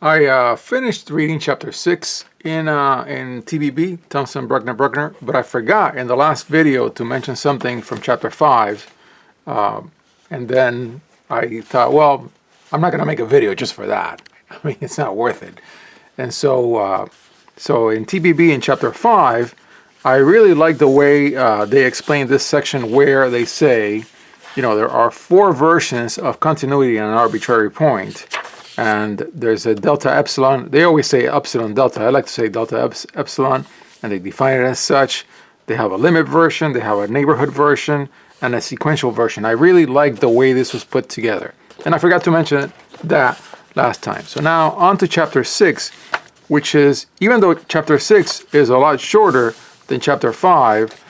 I finished reading chapter 6 in TBB, Thomson, Bruckner, but I forgot in the last video to mention something from chapter 5. And then I thought, well, I'm not going to make a video just for that. I mean, it's not worth it. And so in TBB in chapter 5, I really like the way they explain this section where they say, you know, there are 4 versions of continuity on an arbitrary point. And there's a delta epsilon. They always say epsilon delta. I like to say delta epsilon, and they define it as such. They have a limit version, they have a neighborhood version, and a sequential version. I really like the way this was put together. And I forgot to mention that last time. So now on to chapter 6, which is, even though chapter 6 is a lot shorter than chapter 5,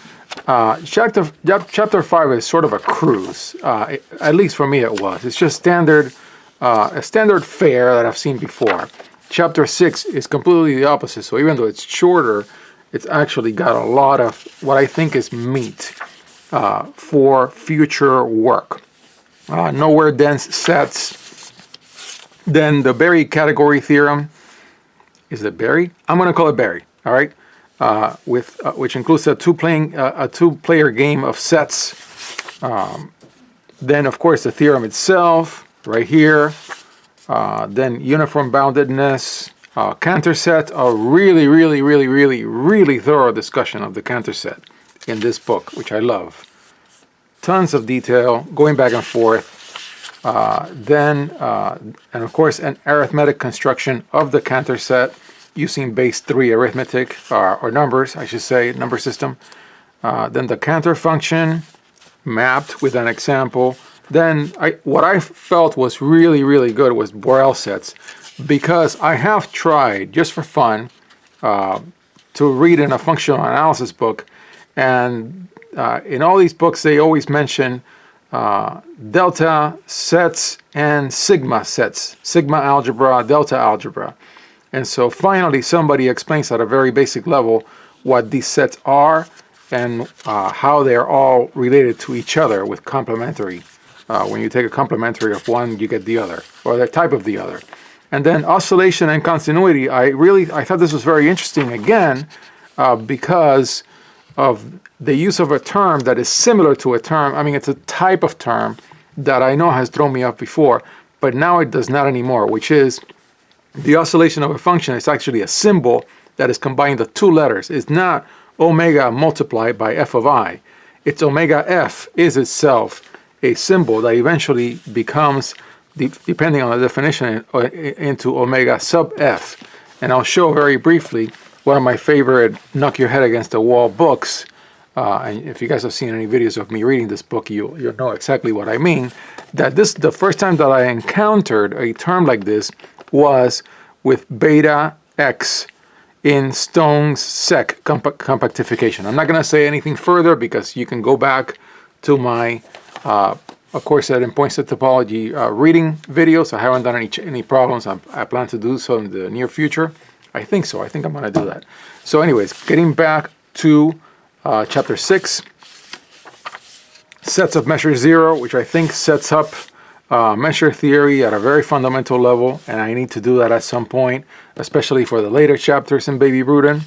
chapter 5 is sort of a cruise. At least for me it was. It's just a standard fare that I've seen before. Chapter 6 is completely the opposite. So even though it's shorter, it's actually got a lot of what I think is meat for future work. Nowhere dense sets. Then the Berry category theorem. Is it Berry? I'm going to call it Berry. All right, which includes a two-player game of sets. Then of course the theorem itself. Right here, then uniform boundedness, Cantor set, a really thorough discussion of the Cantor set in this book, which I love. Tons of detail, going back and forth. And of course, an arithmetic construction of the Cantor set using base 3 arithmetic, or numbers, I should say, number system. Then the Cantor function mapped with an example. Then what I felt was really good was Borel sets, because I have tried, just for fun, to read in a functional analysis book, and in all these books they always mention delta sets and sigma sets, sigma algebra, delta algebra. And so finally somebody explains at a very basic level what these sets are and how they're all related to each other with complementary. When you take a complementary of one, you get the other, or the type of the other. And then oscillation and continuity, I thought this was very interesting again, because of the use of a term that is similar to a term. I mean, it's a type of term that I know has thrown me off before, but now it does not anymore, which is the oscillation of a function is actually a symbol that is combining the 2 letters. It's not omega multiplied by f of I. It's omega f is itself a symbol that eventually becomes, depending on the definition, into omega sub f. And I'll show very briefly one of my favorite knock your head against the wall books. And if you guys have seen any videos of me reading this book, you'll know exactly what I mean. That the first time that I encountered a term like this was with beta x in Stone's sec compactification. I'm not going to say anything further because you can go back to my of course, in points of topology reading videos. I haven't done any problems. I plan to do so in the near future. I think so. I think I'm going to do that. So anyways, getting back to chapter 6, sets of measure 0, which I think sets up measure theory at a very fundamental level, and I need to do that at some point, especially for the later chapters in Baby Bruden.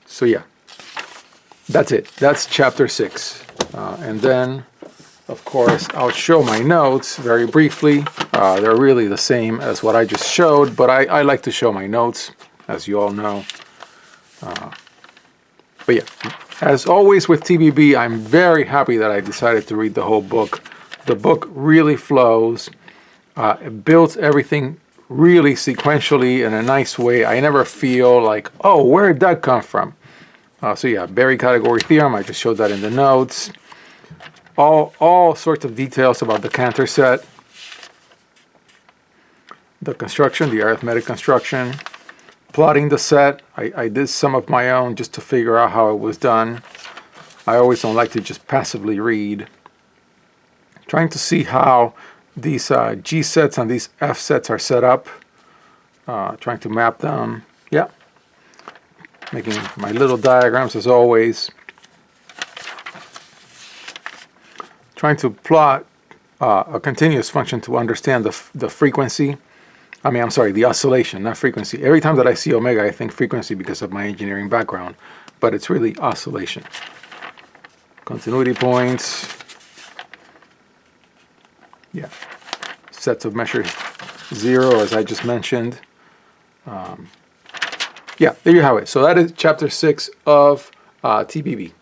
So yeah, that's it. That's chapter 6. And then, of course, I'll show my notes very briefly. They're really the same as what I just showed, but I like to show my notes, as you all know. But yeah, as always with TBB, I'm very happy that I decided to read the whole book. The book really flows. It builds everything really sequentially in a nice way. I never feel like, oh, where did that come from? So yeah, Berry category theorem, I just showed that in the notes. All sorts of details about the Cantor set, the construction, the arithmetic construction, plotting the set. I did some of my own just to figure out how it was done. I always don't like to just passively read. Trying to see how these G sets and these F sets are set up. Trying to map them. Yeah. Making my little diagrams as always. Trying to plot a continuous function to understand the frequency I'm sorry, the oscillation, not frequency. Every time that I see omega, I think frequency because of my engineering background, but it's really oscillation. Continuity points. Yeah. Sets of measure 0, as I just mentioned. Yeah, there you have it. So that is chapter 6 of TBB.